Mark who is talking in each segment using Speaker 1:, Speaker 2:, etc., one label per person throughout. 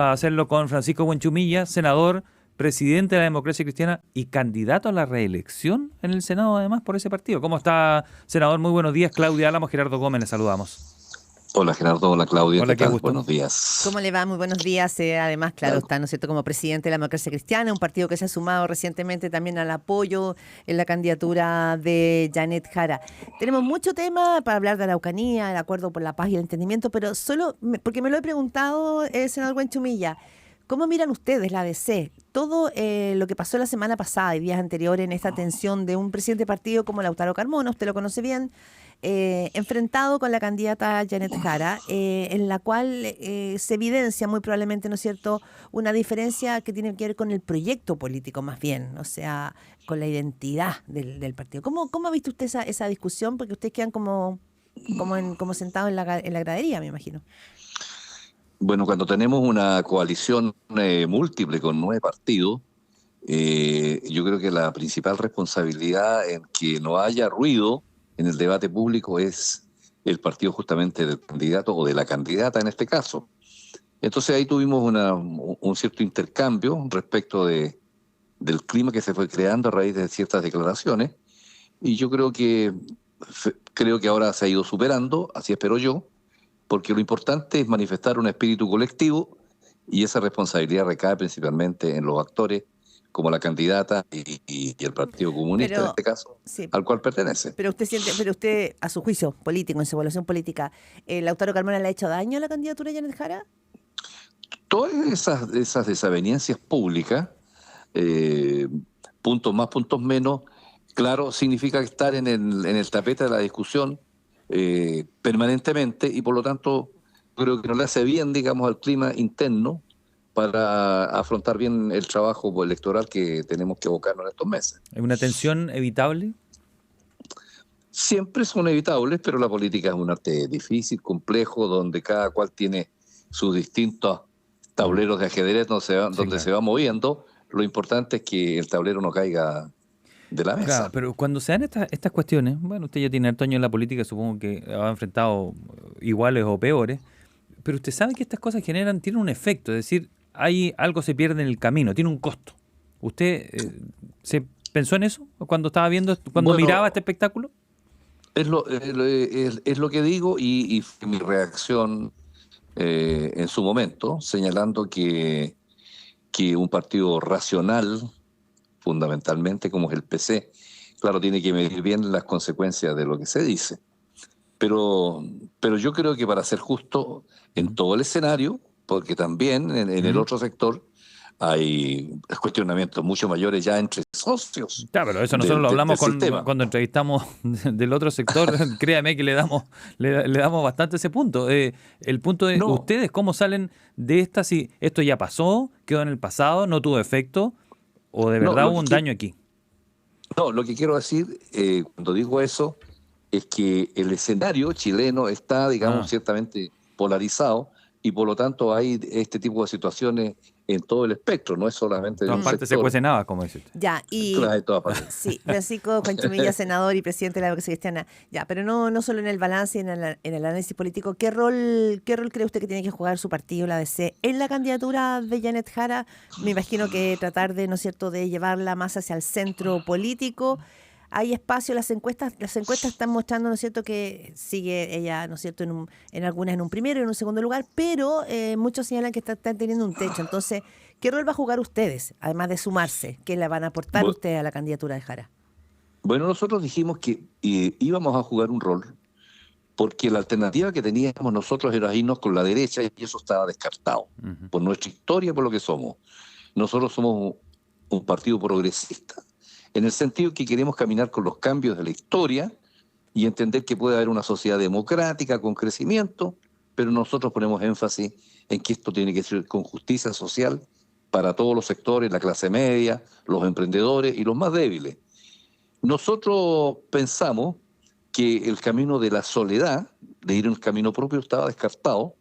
Speaker 1: A hacerlo con Francisco Buenchumilla, senador, presidente de la Democracia Cristiana y candidato a la reelección en el Senado, además, por ese partido. ¿Cómo está, senador? Muy buenos días. Claudia Álamos, Gerardo Gómez, le saludamos.
Speaker 2: Hola Gerardo, hola Claudia,
Speaker 1: Hola,
Speaker 2: ¿qué
Speaker 1: qué
Speaker 2: tal?
Speaker 1: gusto.
Speaker 2: Buenos días.
Speaker 3: ¿Cómo le va? Muy buenos días. Además, claro,
Speaker 2: Claro.
Speaker 3: está, ¿no es cierto?, como presidente de la Democracia Cristiana, un partido que se ha sumado recientemente también al apoyo en la candidatura de Janet Jara. Tenemos mucho tema para hablar de la Araucanía, el acuerdo por la paz y el entendimiento, pero porque me lo he preguntado, senador Buenchumilla, ¿cómo miran ustedes, la DC, todo lo que pasó la semana pasada y días anteriores en esta tensión de un presidente de partido como Lautaro Carmona, usted lo conoce bien, enfrentado con la candidata Janet Jara, en la cual se evidencia muy probablemente, ¿no es cierto?, una diferencia que tiene que ver con el proyecto político más bien, o sea, con la identidad del partido. ¿Cómo ha visto usted esa discusión? Porque ustedes quedan como sentados en la gradería, me imagino.
Speaker 2: Bueno, cuando tenemos una coalición múltiple con 9 partidos, yo creo que la principal responsabilidad en que no haya ruido en el debate público es el partido justamente del candidato o de la candidata en este caso. Entonces ahí tuvimos un cierto intercambio respecto del clima que se fue creando a raíz de ciertas declaraciones y yo creo que ahora se ha ido superando, así espero yo, porque lo importante es manifestar un espíritu colectivo y esa responsabilidad recae principalmente en los actores como la candidata y el Partido Comunista en
Speaker 3: Pero,
Speaker 2: este caso,
Speaker 3: sí,
Speaker 2: al cual pertenece.
Speaker 3: pero usted, a su juicio político, en su evaluación política, ¿Lautaro Carmona le ha hecho daño a la candidatura de Janet Jara?
Speaker 2: Todas esas desavenencias públicas, eh, puntos más, puntos menos, claro, significa estar en el tapete de la discusión permanentemente y por lo tanto creo que no le hace bien, digamos, al clima interno para afrontar bien el trabajo electoral que tenemos que abocarnos en estos meses.
Speaker 1: ¿Es una tensión evitable?
Speaker 2: Siempre son evitables, pero la política es un arte difícil, complejo, donde cada cual tiene sus distintos
Speaker 1: Mm,
Speaker 2: tableros de ajedrez
Speaker 1: sí,
Speaker 2: donde
Speaker 1: claro.
Speaker 2: se va moviendo. Lo importante es que el tablero no caiga de la
Speaker 1: Claro,
Speaker 2: mesa.
Speaker 1: pero cuando se dan estas cuestiones, bueno, usted ya tiene harto años en la política, supongo que ha enfrentado iguales o peores, pero usted sabe que estas cosas tienen un efecto, es decir, algo se pierde en el camino, tiene un costo. ¿Usted se pensó en eso cuando estaba cuando miraba este
Speaker 2: Bueno,
Speaker 1: espectáculo?
Speaker 2: es lo que digo y fue mi reacción en su momento, señalando que un partido racional, fundamentalmente como es el PC, claro, tiene que medir bien las consecuencias de lo que se dice. Pero, pero yo creo que para ser justo en
Speaker 1: Mm,
Speaker 2: todo el escenario, porque también en el
Speaker 1: mm.
Speaker 2: otro sector hay cuestionamientos mucho mayores ya entre socios
Speaker 1: Claro, pero eso nosotros
Speaker 2: del,
Speaker 1: lo
Speaker 2: del-
Speaker 1: hablamos
Speaker 2: del sistema.
Speaker 1: cuando entrevistamos del otro sector. Créame que le damos bastante ese punto. El punto de
Speaker 2: No,
Speaker 1: ustedes, ¿cómo salen de esta? Si esto ya pasó, quedó en el pasado, no tuvo efecto, o de
Speaker 2: no,
Speaker 1: verdad hubo un daño aquí.
Speaker 2: lo que quiero decir cuando digo eso es que el escenario chileno está, digamos,
Speaker 1: Ah,
Speaker 2: ciertamente polarizado y por lo tanto hay este tipo de situaciones en todo el espectro, no es
Speaker 1: en
Speaker 2: solamente de
Speaker 1: todas
Speaker 2: un
Speaker 1: partes se
Speaker 2: sector,
Speaker 1: cuece nada, como dice usted.
Speaker 3: Ya, y
Speaker 2: en todas partes.
Speaker 3: sí, Francisco Juanchumilla, senador y presidente de la Democracia Cristiana. Ya, pero no solo en el balance y en el análisis político. ¿Qué rol cree usted que tiene que jugar su partido, la DC, en la candidatura de Janet Jara? Me imagino que tratar de, ¿no es cierto?, de llevarla más hacia el centro político. Hay espacio, las encuestas están mostrando, ¿no es cierto?, que sigue ella, ¿no es cierto?, en algunas en un primero y en un segundo lugar, pero muchos señalan que están teniendo un techo. Entonces, ¿qué rol va a jugar ustedes, además de sumarse? ¿Qué le van a aportar
Speaker 2: Bu-
Speaker 3: ustedes a la candidatura de Jara?
Speaker 2: Bueno, nosotros dijimos que íbamos a jugar un rol porque la alternativa que teníamos nosotros era irnos con la derecha y eso estaba descartado
Speaker 1: Ujú.
Speaker 2: por nuestra historia, por lo que somos. Nosotros somos un partido progresista, en el sentido que queremos caminar con los cambios de la historia y entender que puede haber una sociedad democrática con crecimiento, pero nosotros ponemos énfasis en que esto tiene que ser con justicia social para todos los sectores, la clase media, los emprendedores y los más débiles. Nosotros pensamos que el camino de la soledad, de ir en un camino propio, estaba descartado,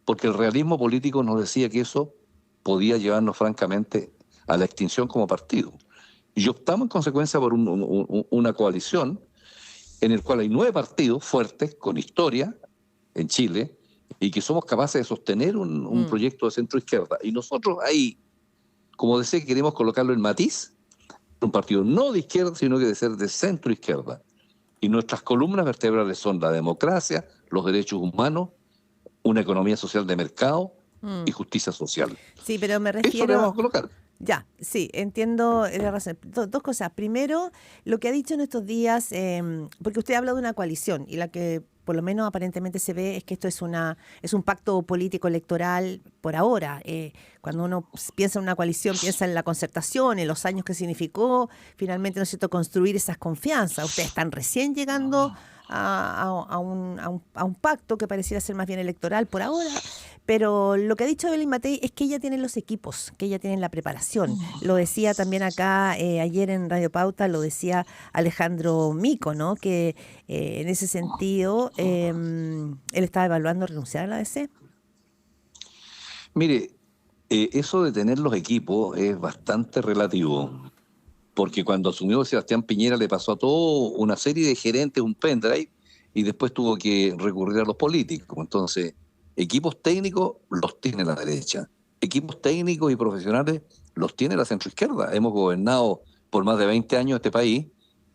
Speaker 2: porque el realismo político nos decía que eso podía llevarnos francamente a la extinción como partido. Y optamos en consecuencia por una coalición en el cual hay 9 partidos fuertes, con historia en Chile, y que somos capaces de sostener un proyecto de centro-izquierda. Y nosotros ahí, como decía, queremos colocarlo en matiz, un partido no de izquierda, sino que de ser de centro-izquierda. Y nuestras columnas vertebrales son la democracia, los derechos humanos, una economía social de mercado y justicia social.
Speaker 3: Sí, pero me
Speaker 2: Eso le
Speaker 3: refiero...
Speaker 2: vamos a colocar.
Speaker 3: Ya, sí, entiendo la razón. Dos cosas. Primero, lo que ha dicho en estos días, porque usted ha hablado de una coalición y la que por lo menos aparentemente se ve es que esto es un pacto político electoral por ahora. Cuando uno piensa en una coalición, piensa en la concertación, en los años que significó finalmente, ¿no es cierto?, construir esas confianzas. Ustedes están recién llegando a un pacto que pareciera ser más bien electoral por ahora, pero lo que ha dicho Evelyn Matei es que ella tiene los equipos, que ella tiene la preparación. Lo decía también acá ayer en Radio Pauta, lo decía Alejandro Mico, ¿no? Que en ese sentido él estaba evaluando renunciar a la ADC.
Speaker 2: Mire, eso de tener los equipos es bastante relativo, porque cuando asumió Sebastián Piñera le pasó a todo una serie de gerentes un pendrive y después tuvo que recurrir a los políticos. Entonces, equipos técnicos los tiene la derecha, equipos técnicos y profesionales los tiene la centroizquierda. Hemos gobernado por más de 20 años este país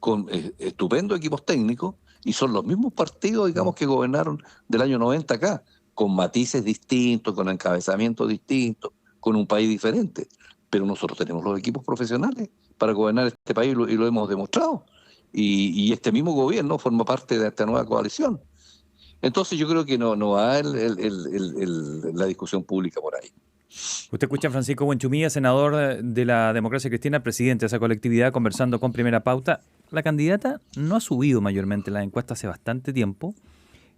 Speaker 2: con estupendos equipos técnicos y son los mismos partidos, digamos, que gobernaron del año 90 acá, con matices distintos, con encabezamientos distintos, con un país diferente. Pero nosotros tenemos los equipos profesionales para gobernar este país y lo hemos demostrado. Y este mismo gobierno forma parte de esta nueva coalición. Entonces yo creo que no va la discusión pública por ahí.
Speaker 1: Usted escucha a Francisco Buenchumilla, senador de la Democracia Cristiana, presidente de esa colectividad, conversando con Primera Pauta. La candidata no ha subido mayormente la encuesta hace bastante tiempo.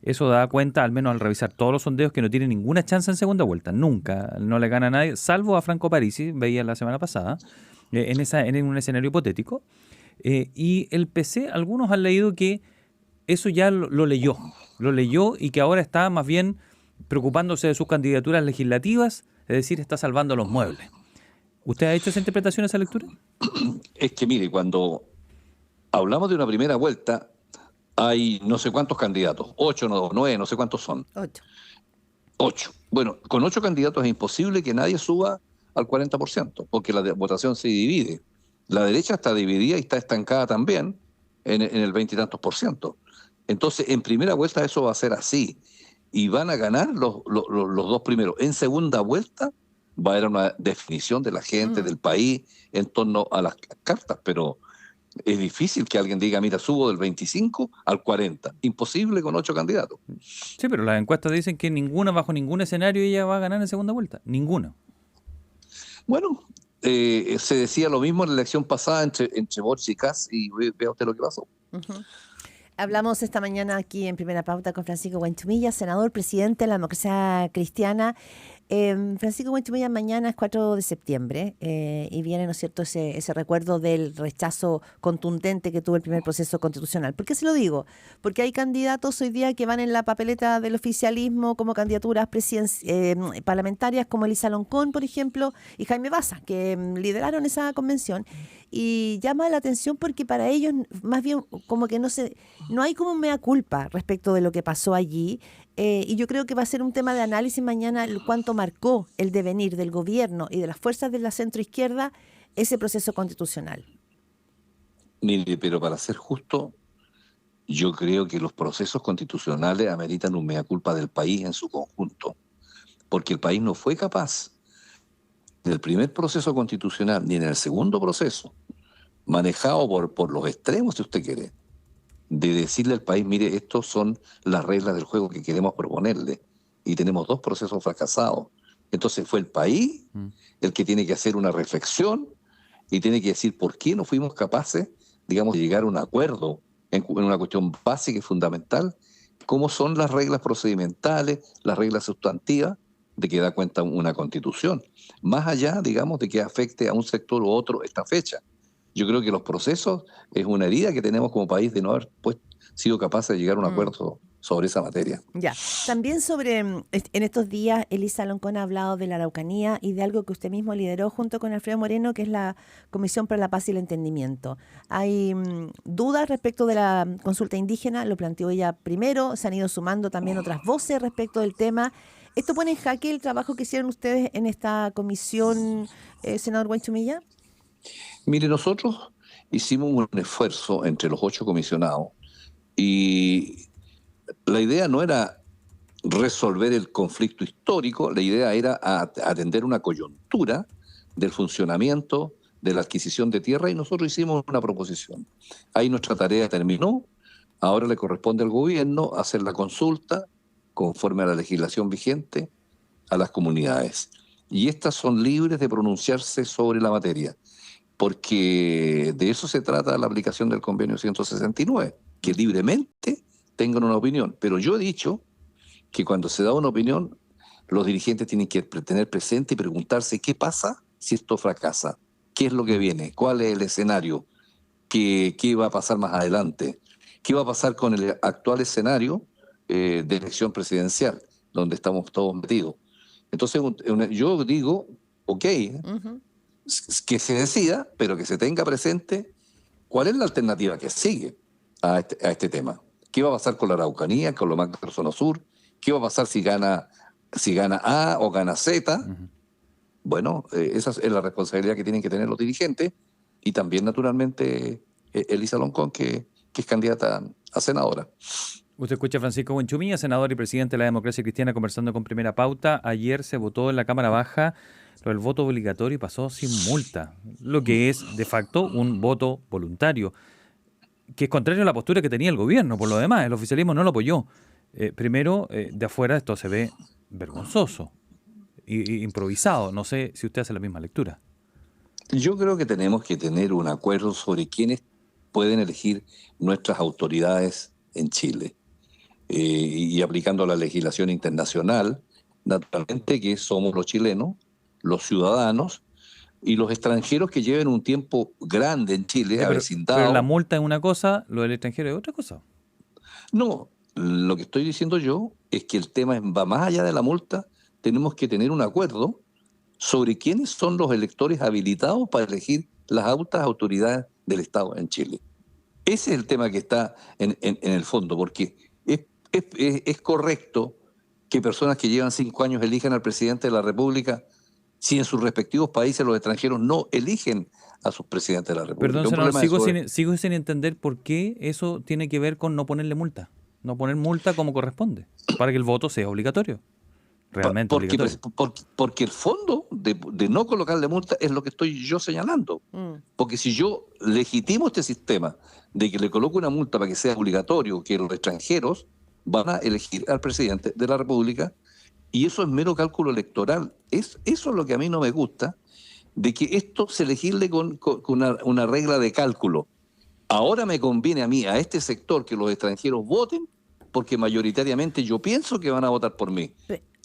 Speaker 1: Eso da cuenta, al menos al revisar todos los sondeos, que no tiene ninguna chance en segunda vuelta. Nunca, no le gana a nadie, salvo a Franco Parisi, veía la semana pasada, en un escenario hipotético. Y el PC, algunos han leído que eso ya lo leyó y que ahora está más bien preocupándose de sus candidaturas legislativas, es decir, está salvando los muebles. ¿Usted ha hecho esa interpretación, esa lectura?
Speaker 2: Es que mire, cuando hablamos de una primera vuelta, hay no sé cuántos candidatos, 8, 9, no sé cuántos son. 8. Bueno, con 8 candidatos es imposible que nadie suba al 40%, porque la votación se divide. La derecha está dividida y está estancada también en el 20 y tantos %. Entonces, en primera vuelta eso va a ser así. Y van a ganar los dos primeros. En segunda vuelta va a haber una definición de la gente, del país, en torno a las cartas. Pero es difícil que alguien diga, mira, subo del 25 al 40. Imposible con 8 candidatos.
Speaker 1: Sí, pero las encuestas dicen que bajo ningún escenario ella va a ganar en segunda vuelta. Ninguna.
Speaker 2: Bueno, se decía lo mismo en la elección pasada entre Boric y Kast, y vea usted lo que pasó.
Speaker 3: Hablamos esta mañana aquí en Primera Pauta con Francisco Buenchumilla, senador, presidente de la Democracia Cristiana. Francisco Buenchumilla, mañana es 4 de septiembre y viene, ¿no es cierto?, ese recuerdo del rechazo contundente que tuvo el primer proceso constitucional. ¿Por qué se lo digo? Porque hay candidatos hoy día que van en la papeleta del oficialismo como candidaturas parlamentarias, como Elisa Loncón, por ejemplo, y Jaime Baza, que lideraron esa convención. Y llama la atención porque para ellos más bien como que no hay como mea culpa respecto de lo que pasó allí. Y yo creo que va a ser un tema de análisis mañana cuánto marcó el devenir del gobierno y de las fuerzas de la centroizquierda ese proceso constitucional.
Speaker 2: Mire, pero para ser justo, yo creo que los procesos constitucionales ameritan un mea culpa del país en su conjunto, porque el país no fue capaz del primer proceso constitucional ni en el segundo proceso, manejado por los extremos, si usted quiere, de decirle al país, mire, estos son las reglas del juego que queremos proponerle, y tenemos 2 procesos fracasados. Entonces fue el país el que tiene que hacer una reflexión y tiene que decir por qué no fuimos capaces, digamos, de llegar a un acuerdo en una cuestión básica y fundamental, cómo son las reglas procedimentales, las reglas sustantivas de que da cuenta una constitución, más allá, digamos, de que afecte a un sector u otro esta fecha. Yo creo que los procesos es una herida que tenemos como país de no haber sido capaces de llegar a un acuerdo sobre esa materia.
Speaker 3: Ya, también en estos días Elisa Loncón ha hablado de la Araucanía y de algo que usted mismo lideró junto con Alfredo Moreno, que es la Comisión para la Paz y el Entendimiento. Hay dudas respecto de la consulta indígena, lo planteó ella primero, se han ido sumando también otras voces respecto del tema. ¿Esto pone en jaque el trabajo que hicieron ustedes en esta comisión, senador Guanchumilla?
Speaker 2: Mire, nosotros hicimos un esfuerzo entre los 8 comisionados y la idea no era resolver el conflicto histórico, la idea era atender una coyuntura del funcionamiento de la adquisición de tierra y nosotros hicimos una proposición. Ahí nuestra tarea terminó, ahora le corresponde al gobierno hacer la consulta conforme a la legislación vigente a las comunidades. Y estas son libres de pronunciarse sobre la materia, porque de eso se trata la aplicación del convenio 169, que libremente tengan una opinión. Pero yo he dicho que cuando se da una opinión, los dirigentes tienen que tener presente y preguntarse qué pasa si esto fracasa, qué es lo que viene, cuál es el escenario, qué va a pasar más adelante, qué va a pasar con el actual escenario de elección presidencial, donde estamos todos metidos. Entonces yo digo, ok, que se decida, pero que se tenga presente cuál es la alternativa que sigue a este tema. ¿Qué va a pasar con la Araucanía, con la macrozona sur? ¿Qué va a pasar si gana A o gana Z? Bueno, esa es la responsabilidad que tienen que tener los dirigentes y también, naturalmente, Elisa Loncón, que es candidata a senadora.
Speaker 1: Usted escucha a Francisco Guanchumilla, senador y presidente de la Democracia Cristiana, conversando con Primera Pauta. Ayer se votó en la Cámara Baja el voto obligatorio y pasó sin multa, lo que es, de facto, un voto voluntario, que es contrario a la postura que tenía el gobierno. Por lo demás, el oficialismo no lo apoyó. Primero, de afuera esto se ve vergonzoso, improvisado. No sé si usted hace la misma lectura.
Speaker 2: Yo creo que tenemos que tener un acuerdo sobre quiénes pueden elegir nuestras autoridades en Chile. Y aplicando la legislación internacional, naturalmente que somos los chilenos, los ciudadanos y los extranjeros que lleven un tiempo grande en Chile, avecindado.
Speaker 1: Pero la multa es una cosa, lo del extranjero es otra cosa.
Speaker 2: No, lo que estoy diciendo yo es que el tema va más allá de la multa. Tenemos que tener un acuerdo sobre quiénes son los electores habilitados para elegir las altas autoridades del Estado en Chile. Ese es el tema que está en el fondo, porque es correcto que personas que llevan 5 años elijan al presidente de la República si en sus respectivos países los extranjeros no eligen a sus presidentes de la República.
Speaker 1: Perdón, senador, sigo sin entender por qué eso tiene que ver con no ponerle multa. No poner multa como corresponde, para que el voto sea obligatorio. Realmente obligatorio.
Speaker 2: Porque el fondo de no colocarle multa es lo que estoy yo señalando. Porque si yo legitimo este sistema de que le coloco una multa para que sea obligatorio, que los extranjeros van a elegir al presidente de la República, y eso es mero cálculo electoral. Eso es lo que a mí no me gusta, de que esto se legisle con una regla de cálculo. Ahora me conviene a mí, a este sector, que los extranjeros voten, porque mayoritariamente yo pienso que van a votar por mí.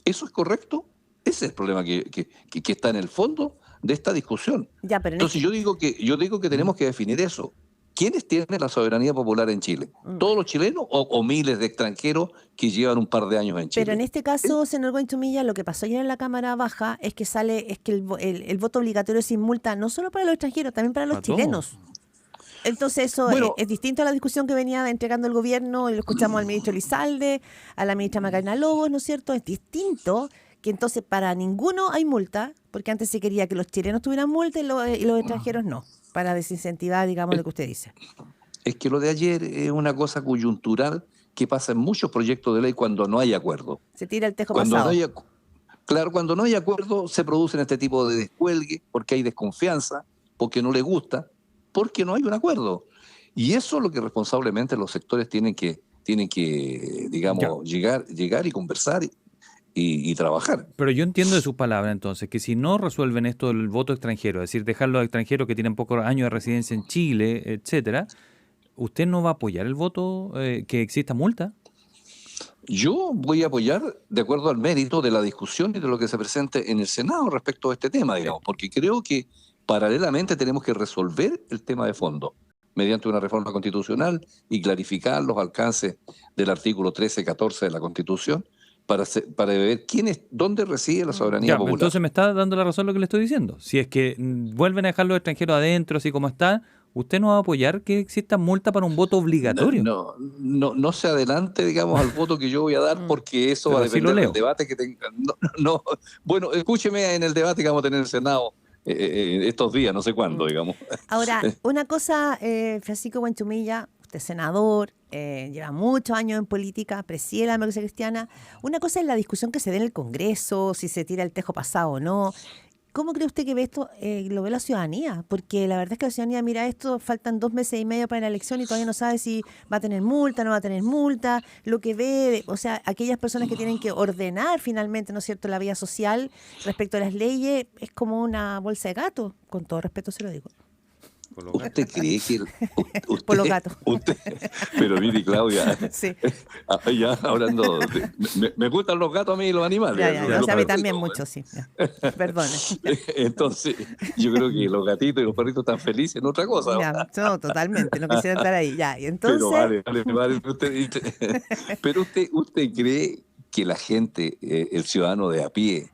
Speaker 2: ¿Eso es correcto? Ese es el problema que está en el fondo de esta discusión. Entonces yo digo que tenemos que definir eso. ¿Quiénes tienen la soberanía popular en Chile? ¿Todos los chilenos o miles de extranjeros que llevan un par de años en Chile?
Speaker 3: Pero en este caso, senador Guanchumilla, lo que pasó ayer en la Cámara Baja es que el voto obligatorio sin multa no solo para los extranjeros, también para los chilenos. Entonces eso es distinto a la discusión que venía entregando el gobierno, y lo escuchamos al ministro Elizalde, a la ministra Macarena Lobos, ¿no es cierto? Es distinto que entonces para ninguno hay multa, porque antes se quería que los chilenos tuvieran multa y los extranjeros no, para desincentivar, digamos, lo que usted dice.
Speaker 2: Es que lo de ayer es una cosa coyuntural que pasa en muchos proyectos de ley cuando no hay acuerdo.
Speaker 3: Se tira el tejo pasado.
Speaker 2: Claro, cuando no hay acuerdo se producen este tipo de descuelgue, porque hay desconfianza, porque no le gusta, porque no hay un acuerdo. Y eso es lo que responsablemente los sectores tienen que digamos, llegar y conversar y trabajar.
Speaker 1: Pero yo entiendo de sus palabras entonces que si no resuelven esto del voto extranjero, es decir, dejar a los extranjeros que tienen pocos años de residencia en Chile, etcétera, ¿usted no va a apoyar el voto que exista multa?
Speaker 2: Yo voy a apoyar de acuerdo al mérito de la discusión y de lo que se presente en el Senado respecto a este tema, digamos, porque creo que paralelamente tenemos que resolver el tema de fondo. mediante una reforma constitucional y clarificar los alcances del artículo 13, 14 de la Constitución para ver dónde reside la soberanía
Speaker 1: Ya,
Speaker 2: popular.
Speaker 1: entonces me está dando la razón lo que le estoy diciendo. Si es que vuelven a dejar los extranjeros adentro, así como está, ¿usted no va a apoyar que exista multa para un voto obligatorio?
Speaker 2: No se adelante, digamos, al voto que yo voy a dar, porque eso
Speaker 1: Pero
Speaker 2: va a
Speaker 1: así lo
Speaker 2: depender
Speaker 1: leo.
Speaker 2: del debate que tenga. Bueno, escúcheme en el debate que vamos a tener en el Senado estos días, no sé cuándo, digamos.
Speaker 3: Ahora, una cosa, Francisco Buenchumilla, usted es senador, lleva muchos años en política, preside la democracia cristiana. Una cosa es la discusión que se dé en el Congreso, si se tira el tejo pasado o no. ¿Cómo cree usted que ve esto, lo ve la ciudadanía? Porque la verdad es que la ciudadanía mira esto, faltan 2 meses y medio para la elección y todavía no sabe si va a tener multa, no va a tener multa. Lo que ve, o sea, aquellas personas que tienen que ordenar finalmente, ¿no es cierto?, la vida social respecto a las leyes, es como una bolsa de gato, con todo respeto se lo digo.
Speaker 2: ¿Usted cree que
Speaker 3: Por los gatos.
Speaker 2: Pero mire, Claudia,
Speaker 3: Sí.
Speaker 2: ya hablando, me gustan los gatos a mí y los animales.
Speaker 3: Ya, o sea, a mí también mucho, sí. Ya. Perdone.
Speaker 2: Entonces, yo creo que los gatitos y los perritos están felices en otra cosa.
Speaker 3: Ya, no, totalmente, no quisiera estar ahí. Ya, y entonces...
Speaker 2: Pero vale. Pero usted cree que la gente, el ciudadano de a pie,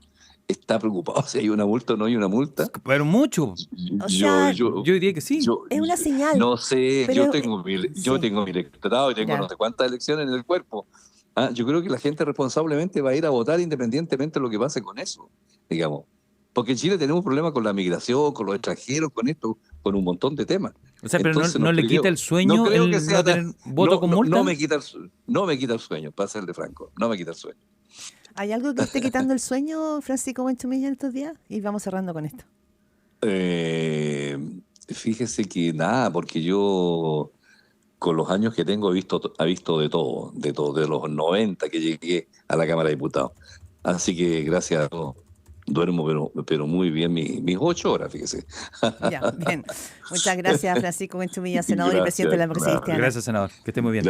Speaker 2: está preocupado si hay una multa o no hay una multa?
Speaker 1: Pero mucho.
Speaker 3: O sea,
Speaker 1: Yo diría que sí.
Speaker 3: es una señal.
Speaker 2: No sé,
Speaker 3: pero-
Speaker 2: yo tengo mi electorado y tengo
Speaker 3: Ya.
Speaker 2: no sé cuántas elecciones en el cuerpo. Yo creo que la gente responsablemente va a ir a votar independientemente de lo que pase con eso, digamos. Porque en Chile tenemos problemas con la migración, con los extranjeros, con esto, con un montón de temas.
Speaker 1: O sea, pero
Speaker 2: Entonces,
Speaker 1: no le
Speaker 2: creo-
Speaker 1: quita el sueño
Speaker 2: creo
Speaker 1: el
Speaker 2: que sea
Speaker 1: no tener voto con multa.
Speaker 2: No me quita el sueño, para serle franco, no me quita el sueño.
Speaker 3: ¿Hay algo que esté quitando el sueño, Francisco Buenchumilla, en estos días? Y vamos cerrando con esto.
Speaker 2: Fíjese que nada, porque yo con los años que tengo he visto de todo, de los 90 que llegué a la Cámara de Diputados. Así que gracias a Dios duermo, pero muy bien mis 8 horas, fíjese.
Speaker 3: Ya, bien. Muchas gracias, Francisco Buenchumilla, senador y
Speaker 2: Gracias,
Speaker 3: presidente de la democracia
Speaker 2: claro.
Speaker 3: cristiana.
Speaker 1: Gracias, senador. Que esté muy bien.